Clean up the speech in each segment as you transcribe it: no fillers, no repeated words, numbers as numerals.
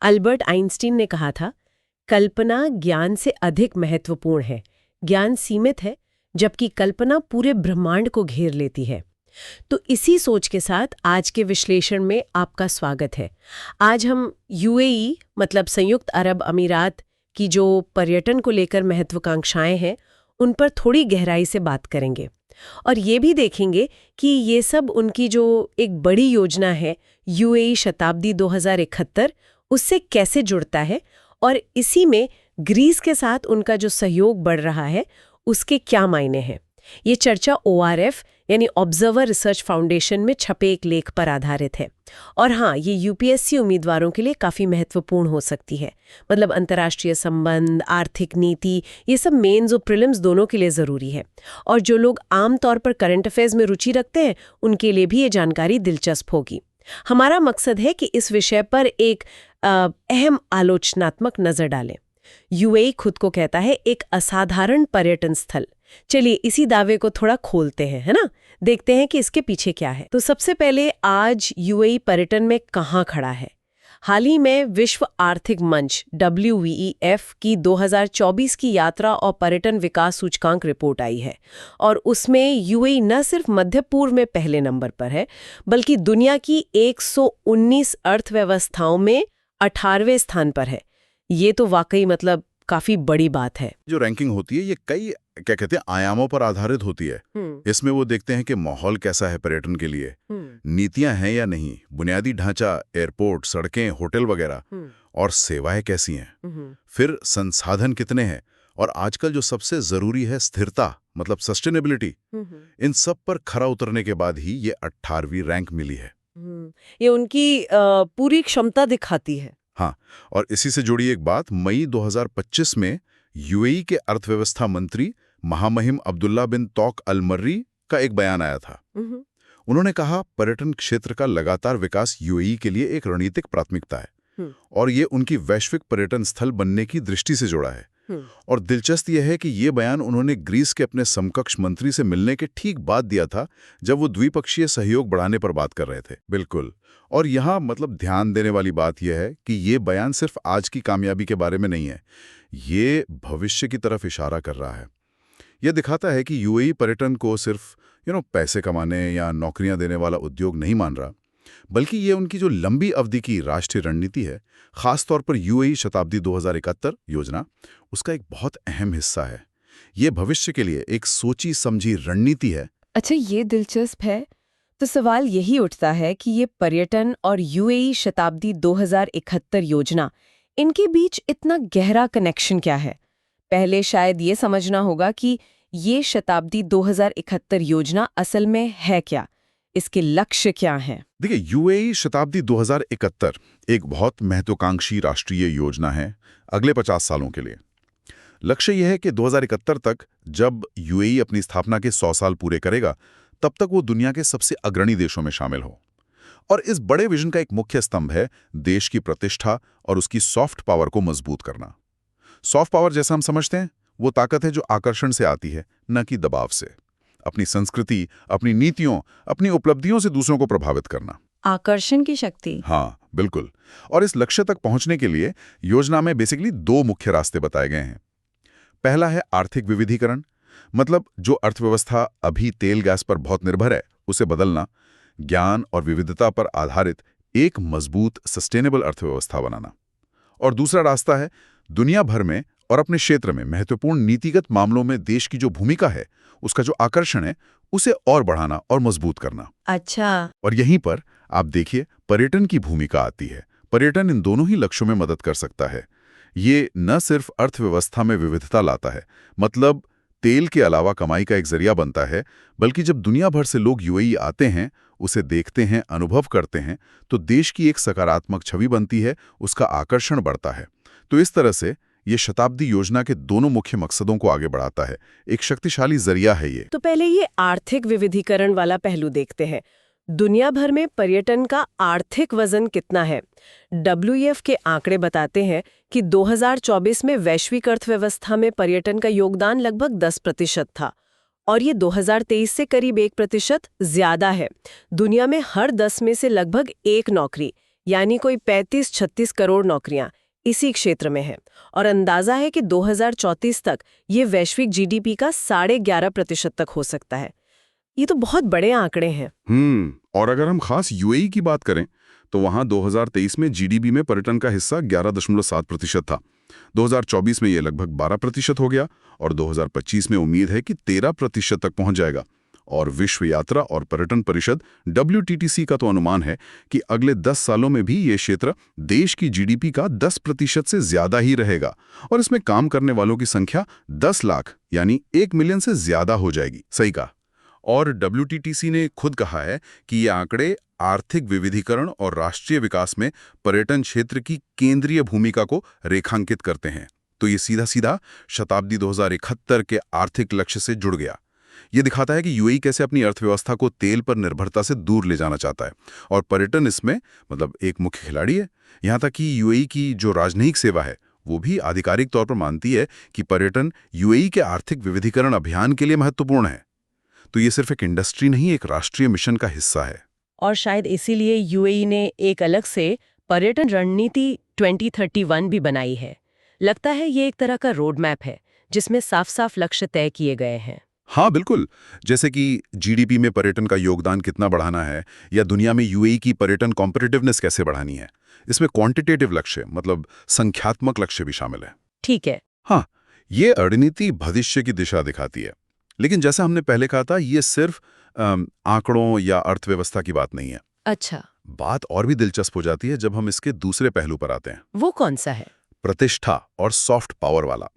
Albert Einstein ने कहा था, कल्पना ज्ञान से अधिक महत्वपूर्ण है। ज्ञान सीमित है, जबकि कल्पना पूरे ब्रह्मांड को घेर लेती है। तो इसी सोच के साथ आज के विश्लेषण में आपका स्वागत है। आज हम यूएई मतलब संयुक्त अरब अमीरात की जो पर्यटन को लेकर महत्वाकांक्षाएं हैं, उन पर थोड़ी गहराई से बात करेंगे और ये भी देखेंगे कि ये सब उनकी जो एक बड़ी योजना है यूएई शताब्दी 2071, उससे कैसे जुड़ता है और इसी में ग्रीस के साथ उनका जो सहयोग बढ़ रहा है उसके क्या मायने हैं। ये चर्चा ORF यानी ऑब्जर्वर रिसर्च फाउंडेशन में छपे एक लेख पर आधारित है। और हाँ, ये यूपीएससी उम्मीदवारों के लिए काफ़ी महत्वपूर्ण हो सकती है। मतलब अंतर्राष्ट्रीय संबंध, आर्थिक नीति, ये सब मेंस और प्रीलिम्स दोनों के लिए ज़रूरी है। और जो लोग आमतौर पर करंट अफेयर्स में रुचि रखते हैं, उनके लिए भी ये जानकारी दिलचस्प होगी। हमारा मकसद है कि इस विषय पर एक अहम आलोचनात्मक नज़र डालें। यूएई खुद को कहता है एक असाधारण पर्यटन स्थल। चलिए इसी दावे को थोड़ा खोलते हैं, है ना? देखते हैं कि इसके पीछे क्या है। तो सबसे पहले आज यूएई पर्यटन में कहाँ खड़ा है? हाल ही में विश्व आर्थिक मंच WEF की 2024 की यात्रा और पर्यटन विकास सूचकांक रिपोर्ट आई है और उसमें यूएई न सिर्फ मध्य पूर्व में पहले नंबर पर है, बल्कि दुनिया की 119 अर्थव्यवस्थाओं में 18वें स्थान पर है। ये तो वाकई मतलब काफी बड़ी बात है। जो रैंकिंग होती है ये कई क्या कहते हैं आयामों पर आधारित होती है। इसमें वो देखते हैं कि माहौल कैसा है पर्यटन के लिए, नीतियां हैं या नहीं, बुनियादी ढांचा, एयरपोर्ट, सड़कें, होटल वगैरह, और सेवाएं कैसी हैं, फिर संसाधन कितने हैं, और आजकल जो सबसे जरूरी है स्थिरता मतलब सस्टेनेबिलिटी। इन सब पर खरा उतरने के बाद ही ये 18वीं रैंक मिली है। ये उनकी पूरी क्षमता दिखाती है। हाँ, और इसी से जुड़ी एक बात, मई 2025 में यूएई के अर्थव्यवस्था मंत्री महामहिम अब्दुल्ला बिन तौक अल मर्री का एक बयान आया था। उन्होंने कहा पर्यटन क्षेत्र का लगातार विकास यूएई के लिए एक रणनीतिक प्राथमिकता है और ये उनकी वैश्विक पर्यटन स्थल बनने की दृष्टि से जुड़ा है। और दिलचस्प यह है कि ये बयान उन्होंने ग्रीस के अपने समकक्ष मंत्री से मिलने के ठीक बाद दिया था, जब वो द्विपक्षीय सहयोग बढ़ाने पर बात कर रहे थे। बिल्कुल। और यहाँ मतलब ध्यान देने वाली बात यह है कि ये बयान सिर्फ आज की कामयाबी के बारे में नहीं है, ये भविष्य की तरफ इशारा कर रहा है। यह दिखाता है कि यूएई पर्यटन को सिर्फ पैसे कमाने या नौकरियां देने वाला उद्योग नहीं मान रहा, बल्कि ये उनकी जो लंबी अवधि की राष्ट्रीय रणनीति है, खासतौर पर यूएई शताब्दी 2071 योजना, उसका एक बहुत अहम हिस्सा है। ये भविष्य के लिए एक सोची समझी रणनीति है। अच्छा, ये दिलचस्प है। तो सवाल यही उठता है कि ये पर्यटन और यूएई शताब्दी 2071 योजना, इनके बीच इतना गहरा कनेक्शन क्या है? पहले शायद ये समझना होगा कि ये शताब्दी 2071 योजना असल में है क्या, इसके लक्ष्य क्या हैं? देखिए, यूएई शताब्दी 2071 एक बहुत महत्वाकांक्षी राष्ट्रीय योजना है अगले 50 सालों के लिए। लक्ष्य यह है कि 2071 तक जब यूएई अपनी स्थापना के 100 साल पूरे करेगा, तब तक वो दुनिया के सबसे अग्रणी देशों में शामिल हो। और इस बड़े विजन का एक मुख्य स्तंभ है देश की प्रतिष्ठा और उसकी सॉफ्ट पावर को मजबूत करना। सॉफ्ट पावर जैसा हम समझते हैं, वो ताकत है जो आकर्षण से आती है, न कि दबाव से। अपनी संस्कृति, अपनी नीतियों, अपनी उपलब्धियों से दूसरों को प्रभावित करना। आकर्षण की शक्ति। हाँ, बिल्कुल। और इस लक्ष्य तक पहुंचने के लिए योजना में बेसिकली 2 मुख्य रास्ते बताए गए हैं। पहला है आर्थिक विविधीकरण, मतलब जो अर्थव्यवस्था अभी तेल गैस पर बहुत निर्भर है, उसे बदलना, ज्ञान और विविधता पर आधारित एक मजबूत सस्टेनेबल अर्थव्यवस्था बनाना। और दूसरा रास्ता है दुनिया भर में और अपने क्षेत्र में महत्वपूर्ण नीतिगत मामलों में देश की जो भूमिका है, उसका जो आकर्षण है, उसे और बढ़ाना और मजबूत करना। अच्छा। और यहीं पर आप देखिए पर्यटन की भूमिका आती है। पर्यटन इन दोनों ही लक्ष्यों में मदद कर सकता है। ये न सिर्फ अर्थव्यवस्था में विविधता लाता है, मतलब तेल के अलावा कमाई का एक जरिया बनता है, बल्कि जब दुनिया भर से लोग यूएई आते हैं, उसे देखते हैं, अनुभव करते हैं, तो देश की एक सकारात्मक छवि बनती है, उसका आकर्षण बढ़ता है। तो इस तरह से ये शताब्दी योजना के दोनों मुख्य मकसदों को आगे बढ़ाता है। एक शक्तिशाली जरिया है ये। तो पहले ये आर्थिक विविधीकरण वाला पहलू देखते हैं। दुनिया भर में पर्यटन का आर्थिक वजन कितना है? WEF के आंकड़े बताते हैं कि 2024 में वैश्विक अर्थव्यवस्था में पर्यटन का योगदान लगभग 10% था और ये 2023 से करीब 1% ज्यादा है। दुनिया में हर 10 में से लगभग 1 नौकरी यानी कोई 35-36 करोड़ नौकरियां इसी क्षेत्र में है। और अंदाजा है कि 2034 तक ये वैश्विक जीडीपी का 11.5% तक हो सकता है। ये तो बहुत बड़े आंकड़े हैं। और अगर हम खास यूएई की बात करें तो वहां 2023 में जीडीपी में पर्यटन का हिस्सा 11.7% था। 2024 में ये लगभग 12% हो गया और 2025 में उम्मीद है कि 13% तक पहुंच जाएगा। और विश्व यात्रा और पर्यटन परिषद WTTC का तो अनुमान है कि अगले 10 सालों में भी ये क्षेत्र देश की जीडीपी का 10% से ज्यादा ही रहेगा और इसमें काम करने वालों की संख्या 10 लाख यानी 1 मिलियन से ज्यादा हो जाएगी। सही कहा। और WTTC ने खुद कहा है कि ये आंकड़े आर्थिक विविधीकरण और राष्ट्रीय विकास में पर्यटन क्षेत्र की केंद्रीय भूमिका को रेखांकित करते हैं। तो ये सीधा सीधा शताब्दी 2071 के आर्थिक लक्ष्य से जुड़ गया। ये दिखाता है कि यूएई कैसे अपनी अर्थव्यवस्था को तेल पर निर्भरता से दूर ले जाना चाहता है और पर्यटन इसमें मतलब एक मुख्य खिलाड़ी है। यहाँ तक कि यूएई की जो राजनयिक सेवा है वो भी आधिकारिक तौर पर मानती है कि पर्यटन यूएई के आर्थिक विविधीकरण अभियान के लिए महत्वपूर्ण है। तो ये सिर्फ एक इंडस्ट्री नहीं, एक राष्ट्रीय मिशन का हिस्सा है। और शायद इसीलिए यूएई ने एक अलग से पर्यटन रणनीति 2031 भी बनाई है। लगता है ये एक तरह का रोड मैप है जिसमें साफ साफ लक्ष्य तय किए गए हैं। हाँ बिल्कुल, जैसे कि जीडीपी में पर्यटन का योगदान कितना बढ़ाना है या दुनिया में यूएई की पर्यटन कॉम्पिटिटिवनेस कैसे बढ़ानी है। इसमें क्वांटिटेटिव लक्ष्य मतलब संख्यात्मक लक्ष्य भी शामिल है। ठीक है। हाँ, ये रणनीति भविष्य की दिशा दिखाती है। लेकिन जैसा हमने पहले कहा था, ये सिर्फ आंकड़ों या अर्थव्यवस्था की बात नहीं है। अच्छा, बात और भी दिलचस्प हो जाती है जब हम इसके दूसरे पहलू पर आते हैं। वो कौन सा है? प्रतिष्ठा और सॉफ्ट पावर वाला।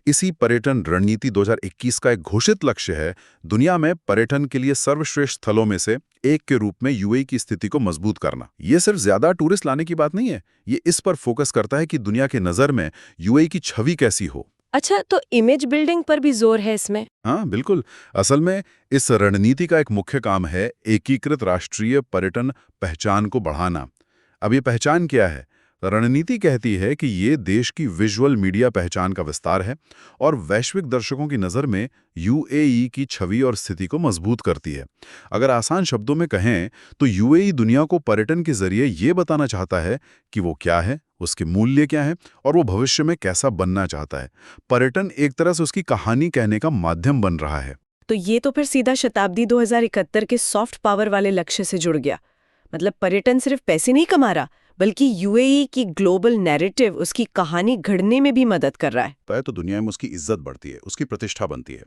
इसी पर्यटन रणनीति 2021 का एक घोषित लक्ष्य है दुनिया में पर्यटन के लिए सर्वश्रेष्ठ स्थलों में से एक के रूप में यूएई की स्थिति को मजबूत करना। ये सिर्फ ज्यादा टूरिस्ट लाने की बात नहीं है, ये इस पर फोकस करता है कि दुनिया के नजर में यूएई की छवि कैसी हो। अच्छा, तो इमेज बिल्डिंग पर भी जोर है इसमें? हाँ बिल्कुल। असल में इस रणनीति का एक मुख्य काम है एकीकृत राष्ट्रीय पर्यटन पहचान को बढ़ाना। अब ये पहचान क्या है? रणनीति कहती है कि ये देश की विजुअल मीडिया पहचान का विस्तार है और वैश्विक दर्शकों की नज़र में यूएई की छवि और स्थिति को मजबूत करती है। अगर आसान शब्दों में कहें तो यूएई दुनिया को पर्यटन के जरिए ये बताना चाहता है कि वो क्या है, उसके मूल्य क्या है और वो भविष्य में कैसा बनना चाहता है। पर्यटन एक तरह से उसकी कहानी कहने का माध्यम बन रहा है। तो ये तो फिर सीधा शताब्दी 2071 के सॉफ्ट पावर वाले लक्ष्य से जुड़ गया। मतलब पर्यटन सिर्फ पैसे नहीं कमा रहा बल्कि यूएई की ग्लोबल नैरेटिव, उसकी कहानी घड़ने में भी मदद कर रहा है। तो दुनिया में उसकी इज्जत बढ़ती है, उसकी प्रतिष्ठा बनती है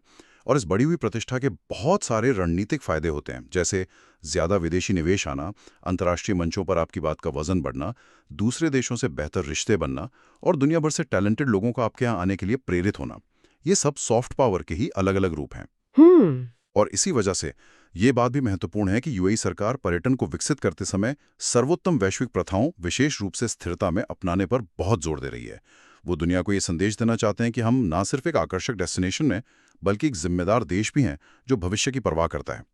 और इस बढ़ी हुई प्रतिष्ठा के बहुत सारे रणनीतिक फायदे होते हैं, जैसे ज्यादा विदेशी निवेश आना, अंतर्राष्ट्रीय मंचों पर आपकी बात का वजन बढ़ना, दूसरे देशों से बेहतर रिश्ते बनना और दुनिया भर से टैलेंटेड लोगों को आपके यहाँ आने के लिए प्रेरित होना। ये सब सॉफ्ट पावर के ही अलग अलग रूप हैं। और इसी वजह से ये बात भी महत्वपूर्ण है कि यूएई सरकार पर्यटन को विकसित करते समय सर्वोत्तम वैश्विक प्रथाओं, विशेष रूप से स्थिरता में अपनाने पर बहुत जोर दे रही है। वो दुनिया को ये संदेश देना चाहते हैं कि हम ना सिर्फ एक आकर्षक डेस्टिनेशन में बल्कि एक जिम्मेदार देश भी हैं जो भविष्य की परवाह करता है।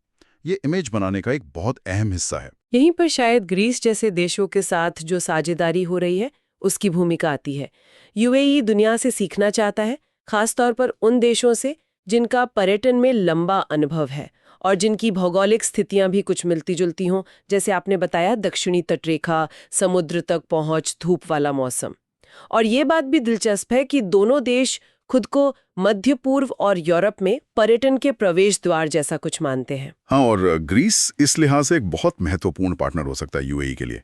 ये इमेज बनाने का एक बहुत अहम हिस्सा है। यहीं पर शायद ग्रीस जैसे देशों के साथ जो साझेदारी हो रही है उसकी भूमिका आती है। यूएई दुनिया से सीखना चाहता है, खासतौर पर उन देशों से जिनका पर्यटन में लंबा अनुभव है और जिनकी भौगोलिक स्थितियां भी कुछ मिलती जुलती हों, जैसे आपने बताया दक्षिणी तटरेखा, समुद्र तक पहुंच, धूप वाला मौसम। और ये बात भी दिलचस्प है कि दोनों देश खुद को मध्य पूर्व और यूरोप में पर्यटन के प्रवेश द्वार जैसा कुछ मानते हैं। हाँ, और ग्रीस इस लिहाज से एक बहुत महत्वपूर्ण पार्टनर हो सकता है यूएई के लिए।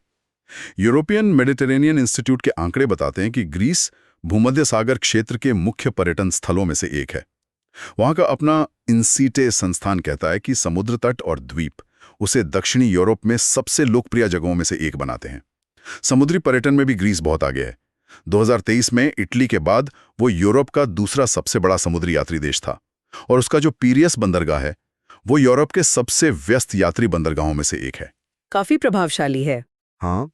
यूरोपियन मेडिटेरेनियन इंस्टीट्यूट के आंकड़े बताते हैं कि ग्रीस भूमध्य सागर क्षेत्र के मुख्य पर्यटन स्थलों में से एक है। वहां का अपना इंसीटे संस्थान कहता है कि समुद्र तट और द्वीप उसे दक्षिणी यूरोप में सबसे लोकप्रिय जगहों में से एक बनाते हैं। समुद्री पर्यटन में भी ग्रीस बहुत आगे है। 2023 में इटली के बाद वो यूरोप का दूसरा सबसे बड़ा समुद्री यात्री देश था और उसका जो पीरियस बंदरगाह है वो यूरोप के सबसे व्यस्त यात्री बंदरगाहों में से एक है। काफी प्रभावशाली है। हाँ,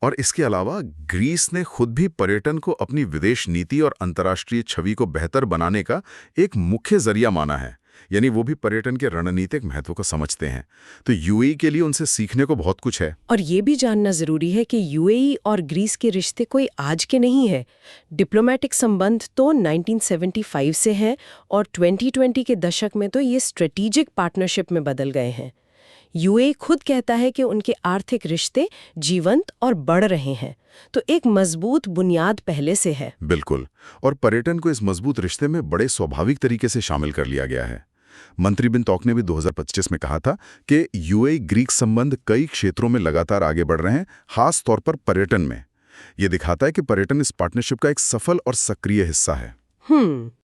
और इसके अलावा ग्रीस ने खुद भी पर्यटन को अपनी विदेश नीति और अंतर्राष्ट्रीय छवि को बेहतर बनाने का एक मुख्य जरिया माना है। यानी वो भी पर्यटन के रणनीतिक महत्व को समझते हैं। तो यूएई के लिए उनसे सीखने को बहुत कुछ है। और ये भी जानना जरूरी है कि यूएई और ग्रीस के रिश्ते कोई आज के नहीं है। डिप्लोमेटिक संबंध तो 1975 से हैं और 2020 के दशक में तो ये स्ट्रेटेजिक पार्टनरशिप में बदल गए हैं। यूएई खुद कहता है कि उनके आर्थिक रिश्ते जीवंत और बढ़ रहे हैं, तो एक मजबूत बुनियाद पहले से है। बिल्कुल, और पर्यटन को इस मजबूत रिश्ते में बड़े स्वाभाविक तरीके से शामिल कर लिया गया है। मंत्री बिन तौक ने भी 2025 में कहा था कि यूएई ग्रीक संबंध कई क्षेत्रों में लगातार आगे बढ़ रहे हैं, खास तौर पर पर्यटन में। ये दिखाता है कि पर्यटन इस पार्टनरशिप का एक सफल और सक्रिय हिस्सा है।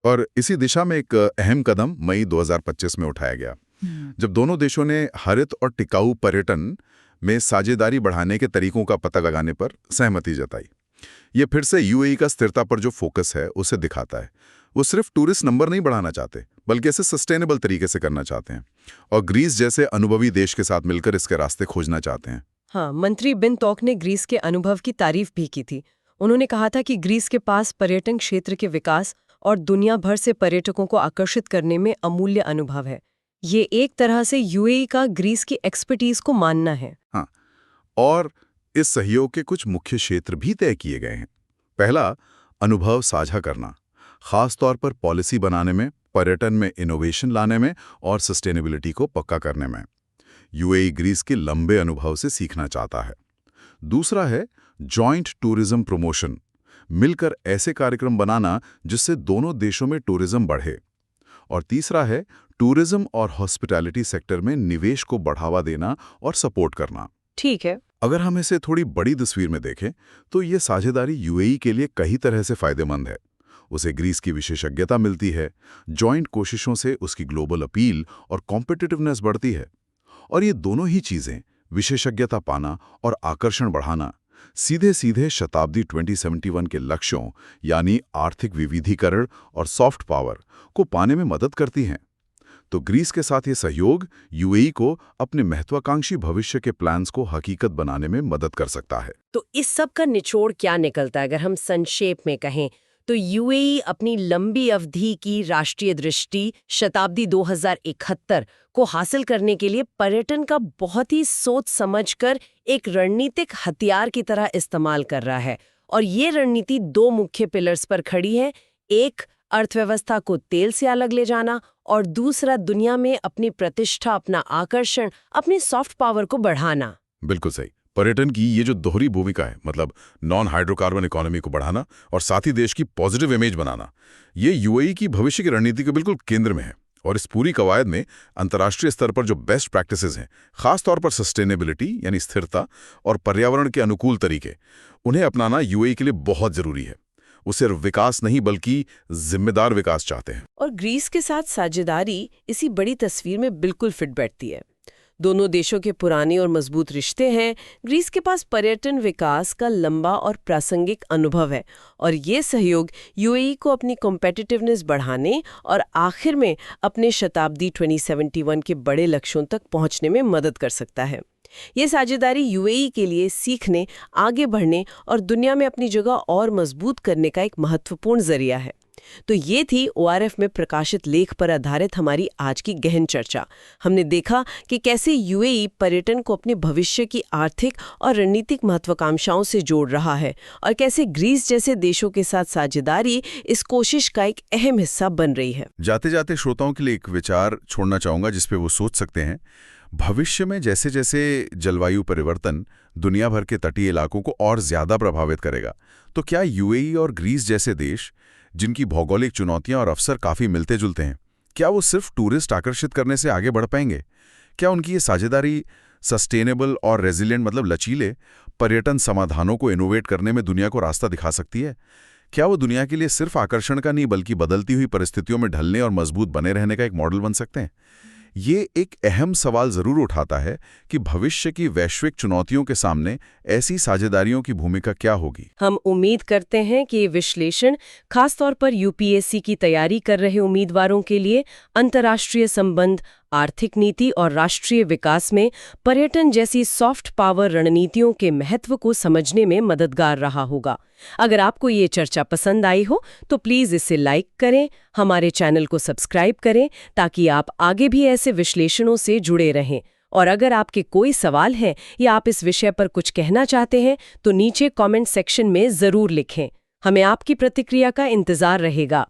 और इसी दिशा में एक अहम कदम मई 2025 में उठाया गया, जब दोनों देशों ने हरित और टिकाऊ पर्यटन में साझेदारी बढ़ाने के तरीकों का पता लगाने पर सहमति जताई। ये फिर से यूएई का स्थिरता पर जो फोकस है उसे दिखाता है। वो सिर्फ टूरिस्ट नंबर नहीं बढ़ाना चाहते, बल्कि इसे सस्टेनेबल तरीके से करना चाहते हैं, और ग्रीस जैसे अनुभवी देश के साथ मिलकर इसके रास्ते खोजना चाहते हैं। हाँ, मंत्री बिन तौक ने ग्रीस के अनुभव की तारीफ भी की थी। उन्होंने कहा था कि ग्रीस के पास पर्यटन क्षेत्र के विकास और दुनिया भर से पर्यटकों को आकर्षित करने में अमूल्य अनुभव है। ये एक तरह से यूएई का ग्रीस की एक्सपर्टीज को मानना है। हाँ, और इस सहयोग के कुछ मुख्य क्षेत्र भी तय किए गए हैं। पहला, अनुभव साझा करना, खास तौर पर पॉलिसी बनाने में, पर्यटन में इनोवेशन लाने में और सस्टेनेबिलिटी को पक्का करने में। यूएई ग्रीस के लंबे अनुभव से सीखना चाहता है। दूसरा है जॉइंट टूरिज्म प्रमोशन, मिलकर ऐसे कार्यक्रम बनाना जिससे दोनों देशों में टूरिज्म बढ़े। और तीसरा है टूरिज्म और हॉस्पिटैलिटी सेक्टर में निवेश को बढ़ावा देना और सपोर्ट करना। ठीक है। अगर हम इसे थोड़ी बड़ी तस्वीर में देखें तो ये साझेदारी यूएई के लिए कई तरह से फायदेमंद है। उसे ग्रीस की विशेषज्ञता मिलती है, जॉइंट कोशिशों से उसकी ग्लोबल अपील और कॉम्पिटिटिवनेस बढ़ती है। और ये दोनों ही चीजें, विशेषज्ञता पाना और आकर्षण बढ़ाना, सीधे सीधे शताब्दी 2071 के लक्ष्यों यानी आर्थिक विविधीकरण और सॉफ्ट पावर को पाने में मदद करती हैं। तो ग्रीस के साथ ये सहयोग यूएई को अपने महत्वाकांक्षी भविष्य के प्लान्स को हकीकत बनाने में मदद कर सकता है। तो इस सब का निचोड़ क्या निकलता है? अगर हम संक्षेप में कहें तो यूएई अपनी लंबी अवधि की राष्ट्रीय दृष्टि शताब्दी 2071 को हासिल करने के लिए पर्यटन का बहुत ही सोच समझकर एक रणनीतिक हथियार की तरह इस्तेमाल कर रहा है। और ये रणनीति दो मुख्य पिलर्स पर खड़ी है। एक, अर्थव्यवस्था को तेल से अलग ले जाना, और दूसरा, दुनिया में अपनी प्रतिष्ठा, अपना आकर्षण, अपनी सॉफ्ट पावर को बढ़ाना। बिल्कुल सही। पर्यटन की ये जो दोहरी भूमिका है, मतलब नॉन हाइड्रोकार्बन इकोनॉमी को बढ़ाना और साथ ही देश की पॉजिटिव इमेज बनाना, ये यूएई की भविष्य की रणनीति के बिल्कुल केंद्र में है। और इस पूरी कवायद में अंतर्राष्ट्रीय स्तर पर जो बेस्ट प्रैक्टिसेस हैं, खास तौर पर सस्टेनेबिलिटी यानी स्थिरता और पर्यावरण के अनुकूल तरीके, उन्हें अपनाना यूएई के लिए बहुत जरूरी है। वो सिर्फ विकास नहीं बल्कि जिम्मेदार विकास चाहते हैं। और ग्रीस के साथ साझेदारी इसी बड़ी तस्वीर में बिल्कुल फिट बैठती है। दोनों देशों के पुराने और मजबूत रिश्ते हैं। ग्रीस के पास पर्यटन विकास का लंबा और प्रासंगिक अनुभव है, और ये सहयोग यूएई को अपनी कॉम्पिटिटिवनेस बढ़ाने और आखिर में अपने शताब्दी 2071 के बड़े लक्ष्यों तक पहुंचने में मदद कर सकता है। ये साझेदारी यूएई के लिए सीखने, आगे बढ़ने और दुनिया में अपनी जगह और मजबूत करने का एक महत्वपूर्ण जरिया है। तो ये थी ओआरएफ में प्रकाशित लेख पर आधारित हमारी आज की गहन चर्चा। हमने देखा कि कैसे यूएई पर्यटन को अपने भविष्य की आर्थिक और रणनीतिक महत्वाकांक्षाओं से जोड़ रहा है, और कैसे ग्रीस जैसे देशों के साथ साझेदारी इस कोशिश का एक अहम हिस्सा बन रही है। जाते जाते श्रोताओं के लिए एक विचार छोड़ना चाहूंगा जिसपे वो सोच सकते हैं। भविष्य में जैसे जैसे जलवायु परिवर्तन दुनिया भर के तटीय इलाकों को और ज्यादा प्रभावित करेगा, तो क्या यूएई और ग्रीस जैसे देश, जिनकी भौगोलिक चुनौतियां और अवसर काफी मिलते जुलते हैं, क्या वो सिर्फ टूरिस्ट आकर्षित करने से आगे बढ़ पाएंगे? क्या उनकी ये साझेदारी सस्टेनेबल और रेजिलिएंट, मतलब लचीले पर्यटन समाधानों को इनोवेट करने में दुनिया को रास्ता दिखा सकती है? क्या वो दुनिया के लिए सिर्फ आकर्षण का नहीं बल्कि बदलती हुई परिस्थितियों में ढलने और मजबूत बने रहने का एक मॉडल बन सकते हैं? ये एक अहम सवाल जरूर उठाता है कि भविष्य की वैश्विक चुनौतियों के सामने ऐसी साझेदारियों की भूमिका क्या होगी। हम उम्मीद करते हैं कि ये विश्लेषण खासतौर पर यूपीएससी की तैयारी कर रहे उम्मीदवारों के लिए अंतर्राष्ट्रीय संबंध, आर्थिक नीति और राष्ट्रीय विकास में पर्यटन जैसी सॉफ्ट पावर रणनीतियों के महत्व को समझने में मददगार रहा होगा। अगर आपको ये चर्चा पसंद आई हो तो प्लीज़ इसे लाइक करें, हमारे चैनल को सब्सक्राइब करें ताकि आप आगे भी ऐसे विश्लेषणों से जुड़े रहें। और अगर आपके कोई सवाल हैं या आप इस विषय पर कुछ कहना चाहते हैं तो नीचे कमेंट सेक्शन में ज़रूर लिखें। हमें आपकी प्रतिक्रिया का इंतज़ार रहेगा।